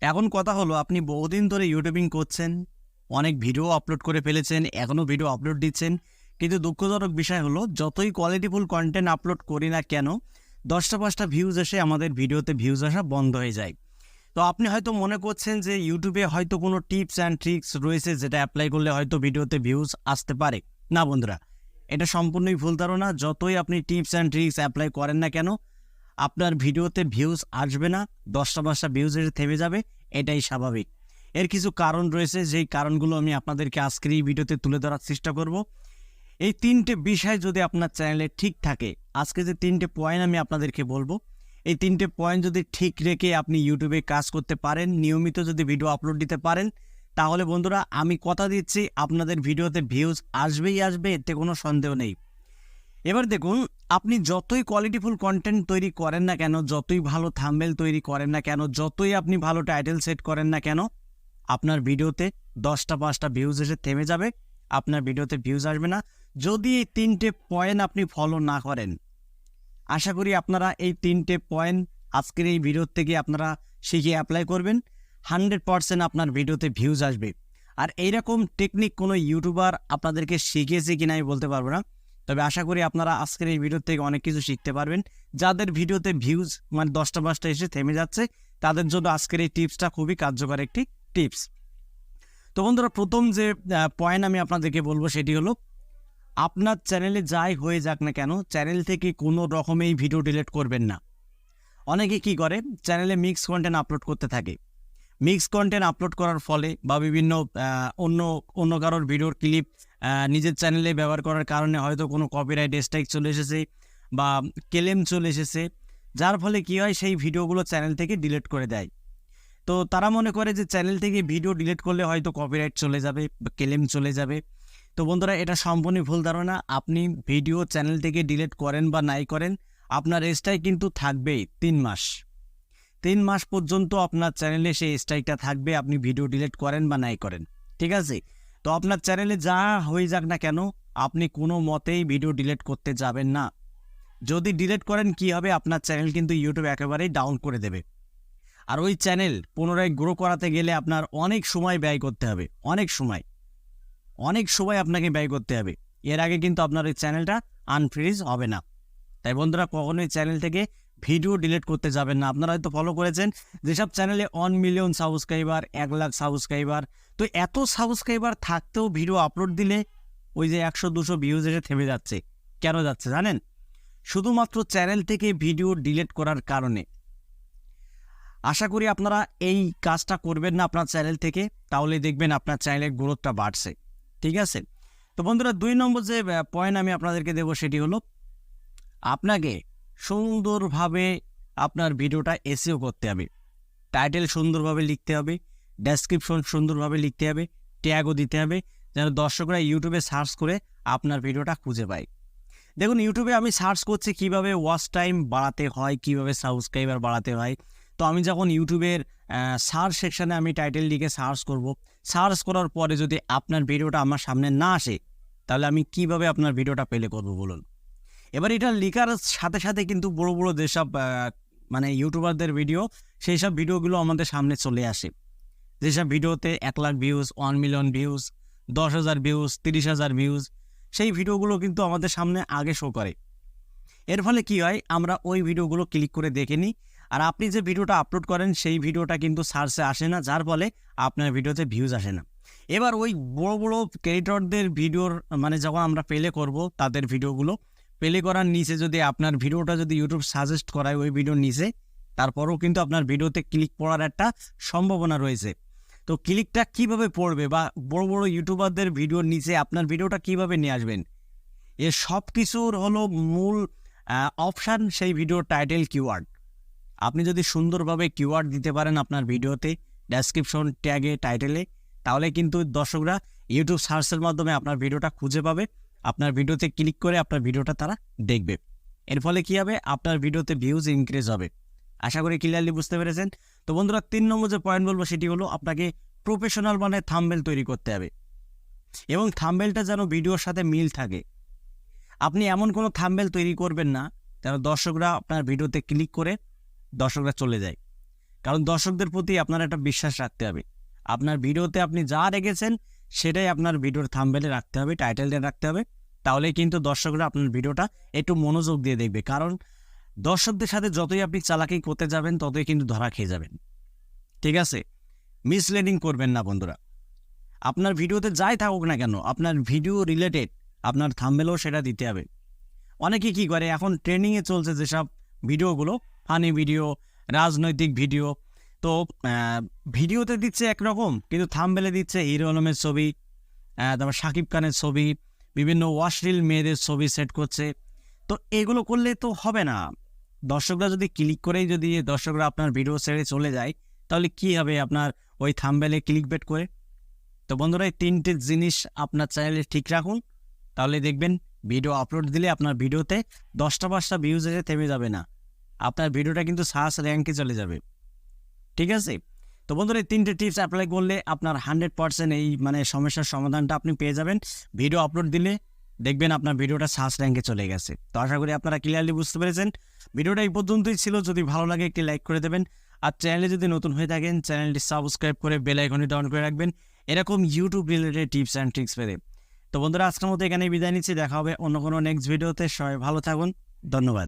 এখন কথা হলো আপনি বহুদিন ধরে ইউটিউবিং করছেন, অনেক ভিডিও আপলোড করে ফেলেছেন, এখনও ভিডিও আপলোড দিচ্ছেন, কিন্তু দুঃখজনক বিষয় হলো যতই কোয়ালিটিফুল কন্টেন্ট আপলোড করি না কেন 10টা 5টা ভিউজ এসে আমাদের ভিডিওতে ভিউজ আসা বন্ধ হয়ে যায়। তো আপনি হয়তো মনে করছেন যে ইউটিউবে হয়তো কোনো টিপস অ্যান্ড ট্রিক্স রয়েছে যেটা অ্যাপ্লাই করলে হয়তো ভিডিওতে ভিউজ আসতে পারে। না বন্ধুরা, এটা সম্পূর্ণই ভুল ধারণা। যতই আপনি টিপস অ্যান্ড ট্রিক্স অ্যাপ্লাই করেন না কেন আপনার ভিডিওতে ভিউজ আসবে না, 10টা 5টা ভিউজ এসে থেমে যাবে, এটাই স্বাভাবিক। এর কিছু কারণ রয়েছে, যেই কারণগুলো আমি আপনাদেরকে আজকের এই ভিডিওতে তুলে ধরার চেষ্টা করব। এই 3টে বিষয় যদি আপনার চ্যানেলে ঠিক থাকে, আজকে যে 3টে পয়েন্ট আমি আপনাদেরকে বলবো, এই 3টে পয়েন্ট যদি ঠিক রেখে আপনি ইউটিউবে কাজ করতে পারেন, নিয়মিত যদি ভিডিও আপলোড দিতে পারেন, তাহলে বন্ধুরা আমি কথা দিচ্ছি আপনাদের ভিডিওতে ভিউজ আসবেই আসবে, এতে কোনো সন্দেহ নেই। এবার দেখুন, আপনি যতই কোয়ালিটিফুল কন্টেন্ট তৈরি করেন না কেন, যতই ভালো থাম্বনেল তৈরি করেন না কেন, যতই আপনি ভালো টাইটেল সেট করেন না কেন, আপনার ভিডিওতে 10টা 5টা ভিউজ এসে থেমে যাবে, আপনার ভিডিওতে ভিউজ আসবে না যদি এই 3টে পয়েন্ট আপনি ফলো না করেন। আশা করি আপনারা এই 3টে পয়েন্ট আজকের এই ভিডিও থেকে আপনারা শিখে অ্যাপ্লাই করবেন, 100% আপনার ভিডিওতে ভিউজ আসবে। আর এইরকম টেকনিক কোনো ইউটিউবার আপনাদেরকে শিখিয়েছে কিনা আমি বলতে পারবো না, তবে আশা করি আপনারা আজকের এই ভিডিও থেকে অনেক কিছু শিখতে পারবেন। যাদের ভিডিওতে ভিউজ 10টা 5টা এসে থেমে যাচ্ছে, তাদের জন্য আজকের এই টিপসটা খুবই কার্যকর একটি টিপস। তো বন্ধুরা, প্রথম যে পয়েন্ট আমি আপনাদেরকে বলবো সেটি হলো, আপনার চ্যানেলে যাই হয়ে যাক না কেন, চ্যানেল থেকে কোনো রকমেই ভিডিও ডিলিট করবেন না। অনেকে কি করে, চ্যানেলে মিক্স কন্টেন্ট আপলোড করতে থাকে। মিক্স কন্টেন্ট আপলোড করার ফলে বা বিভিন্ন অন্য কারোর ভিডিওর ক্লিপ নিজের চ্যানেলে ব্যবহার করার কারণে হয়তো কোনো কপিরাইট স্ট্রাইক চলে এসেছে বা ক্লেম চলে এসেছে, যার ফলে কি হয়, সেই ভিডিওগুলো চ্যানেল থেকে ডিলিট করে দেয়। তো তারা মনে করে যে চ্যানেল থেকে ভিডিও ডিলিট করলে হয়তো কপিরাইট চলে যাবে বা ক্লেম চলে যাবে। তো বন্ধুরা, এটা সম্পূর্ণ ভুল ধারণা। আপনি ভিডিও চ্যানেল থেকে ডিলিট করেন বা নাই করেন, আপনার স্ট্রাইক কিন্তু থাকবেই 3 মাস। 3 মাস পর্যন্ত আপনার চ্যানেলে সেই স্ট্রাইকটা থাকবে, আপনি ভিডিও ডিলিট করেন বা নাই করেন, ঠিক আছে? তো আপনার চ্যানেলে যা হয়ে যাক না কেন, আপনি কোনো মতেই ভিডিও ডিলিট করতে যাবেন না। যদি ডিলিট করেন কি হবে, আপনার চ্যানেল কিন্তু ইউটিউব একেবারেই ডাউন করে দেবে। আর ওই চ্যানেল পুনরায় গ্রো করাতে গেলে আপনার অনেক সময় ব্যয় করতে হবে, অনেক সময় আপনাকে ব্যয় করতে হবে। এর আগে কিন্তু আপনার ওই চ্যানেলটা আনফ্রিজ হবে না। তাই বন্ধুরা, কখনোই চ্যানেল থেকে ভিডিও ডিলিট করতে যাবেন না। আপনারা হয়তো ফলো করেছেন যেসব চ্যানেলে 1 মিলিয়ন সাবস্ক্রাইবার, 1 লাখ সাবস্ক্রাইবার, তো এত সাবস্ক্রাইবার থাকতেও ভিডিও আপলোড দিলে ওই যে 100-200 ভিউজ এসে থেমে যাচ্ছে। কেন যাচ্ছে জানেন? শুধুমাত্র চ্যানেল থেকে ভিডিও ডিলিট করার কারণে। আশা করি আপনারা এই কাজটা করবেন না আপনার চ্যানেল থেকে, তাহলে দেখবেন আপনার চ্যানেলের গ্রোথটা বাড়ছে, ঠিক আছে? তো বন্ধুরা, 2 নম্বর যে পয়েন্ট আমি আপনাদেরকে দেবো সেটি হলো, আপনাকে সুন্দরভাবে আপনার ভিডিওটা এসইও করতে হবে। টাইটেল সুন্দরভাবে লিখতে হবে, ডেসক্রিপশন সুন্দরভাবে লিখতে হবে, ট্যাগও দিতে হবে, যেন দর্শকরা ইউটিউবে সার্চ করে আপনার ভিডিওটা খুঁজে পায়। দেখুন, ইউটিউবে আমি সার্চ করছি কিভাবে ওয়াচ টাইম বাড়াতে হয়, কিভাবে সাবস্ক্রাইবার বাড়াতে হয়। তো আমি যখন ইউটিউবের সার্চ সেকশানে আমি টাইটেল লিখে সার্চ করব, সার্চ করার পরে যদি আপনার ভিডিওটা আমার সামনে না আসে, তাহলে আমি কিভাবে আপনার ভিডিওটা প্লে করব বলুন? এবার এটা লেখার সাথে সাথে কিন্তু বড় বড় যেসব ইউটিউবারদের ভিডিও, সেই সব ভিডিওগুলো আমাদের সামনে চলে আসে। যেসব ভিডিওতে 1 lakh views, 1 million views, 10,000 views, 30,000 views, সেই ভিডিওগুলো কিন্তু আমাদের সামনে আগে শো করে। এর ফলে কি হয়, আমরা ওই ভিডিওগুলো ক্লিক করে দেখে নিই, আর আপনি যে ভিডিওটা আপলোড করেন সেই ভিডিওটা কিন্তু সার্চে আসে না, যার ফলে আপনার ভিডিওতে ভিউজ আসে না। এবার ওই বড় বড় ক্রিয়েটরদের ভিডিওর যখন আমরা প্লে করব, তাদের ভিডিওগুলো প্লে করার নিচে যদি আপনার ভিডিওটা যদি ইউটিউব সাজেস্ট করায় ওই ভিডিওর নিচে, তারপরেও কিন্তু আপনার ভিডিওতে ক্লিক পড়ার একটা সম্ভাবনা রয়েছে। তো ক্লিকটা কিভাবে পড়বে বা বড় বড় ইউটিউবারদের ভিডিওর নিচে আপনার ভিডিওটা কিভাবে নিয়ে আসবেন, এর সব কিছুর হলো মূল অপশান সেই ভিডিওর টাইটেল কিওয়ার্ড। আপনি যদি সুন্দরভাবে কিওয়ার্ড দিতে পারেন আপনার ভিডিওতে, ডেসক্রিপশন, ট্যাগে, টাইটেলে, তাহলে কিন্তু দর্শকরা ইউটিউব সার্চের মাধ্যমে আপনার ভিডিওটা খুঁজে পাবে, আপনার ভিডিওতে ক্লিক করে আপনার ভিডিওটা তারা দেখবে। এর ফলে কী হবে, আপনার ভিডিওতে ভিউজ ইনক্রিজ হবে। আশা করি ক্লিয়ারলি বুঝতে পেরেছেন। তো বন্ধুরা, 3 নম্বর যে পয়েন্ট বলবো সেটি হলো, আপনাকে প্রফেশনাল থাম্বনেল তৈরি করতে হবে এবং থাম্বনেলটা যেন ভিডিওর সাথে মিল থাকে। আপনি এমন কোনো থাম্বনেল তৈরি করবেন না যেন দর্শকরা আপনার ভিডিওতে ক্লিক করে দর্শকরা চলে যায়। কারণ দর্শকদের প্রতি আপনার একটা বিশ্বাস রাখতে হবে। আপনার ভিডিওতে আপনি যা রেখেছেন সেটাই আপনার ভিডিওর থাম্বনেলে রাখতে হবে, টাইটেলে রাখতে হবে। তাহলে কিন্তু দর্শকরা আপনার ভিডিওটা একটু মনোযোগ দিয়ে দেখবে। কারণ দর্শকদের সাথে যতই আপনি চালাকি করতে যাবেন ততই কিন্তু ধরা খেয়ে যাবেন। ঠিক আছে? মিসলিডিং করবেন না বন্ধুরা। আপনার ভিডিওতে যাই থাকুক না কেন, আপনার ভিডিও রিলেটেড আপনার থাম্বনেলেও সেটা দিতে হবে। অনেকে কি করে, এখন ট্রেন্ডিংয়ে চলছে যেসব ভিডিওগুলো, ফানি ভিডিও, রাজনৈতিক ভিডিও, তো ভিডিওতে দিচ্ছে একরকম কিন্তু থাম্বনেলে দিচ্ছে হিরো আলমের ছবি, তারপর শাকিব খানের ছবি, বিভিন্ন অশ্লীল মেয়েদের ছবি সেট করছে। তো এগুলো করলে তো হবে না। দর্শকরা যদি ক্লিক করেই যদি দর্শকরা আপনার ভিডিও ছেড়ে চলে যায়, তাহলে কি হবে আপনার ওই থাম্বনেলে ক্লিক বেট করে? তো বন্ধুরা, এই 3টে জিনিস আপনার চ্যানেলে ঠিক রাখুন, তাহলে দেখবেন ভিডিও আপলোড দিলে আপনার ভিডিওতে 10টা ভিউজ এসে থেমে যাবে না, আপনার ভিডিওটা কিন্তু সার্চ র্যাঙ্কে চলে যাবে। ঠিক আছে? তো বন্ধুরা, এই 3টে টিপস অ্যাপ্লাই করলে আপনার 100% এই সমস্যার সমাধানটা আপনি পেয়ে যাবেন। ভিডিও আপলোড দিলে দেখবেন আপনার ভিডিওটা সার্চ র্যাঙ্কে চলে গেছে। তো আশা করি আপনারা ক্লিয়ারলি বুঝতে পেরেছেন। ভিডিওটা এই পর্যন্তই ছিল। যদি ভালো লাগে একটি লাইক করে দেবেন, আর চ্যানেলে যদি নতুন হয়ে থাকেন চ্যানেলটি সাবস্ক্রাইব করে বেল আইকনটি ডাউন করে রাখবেন এরকম YouTube related tips and tricks পেতে। তো বন্ধুরা, আজকের মতো এখানেই বিদায় নিচ্ছি। দেখা হবে অন্য কোনো নেক্সট ভিডিওতে। সবাই ভালো থাকুন। ধন্যবাদ।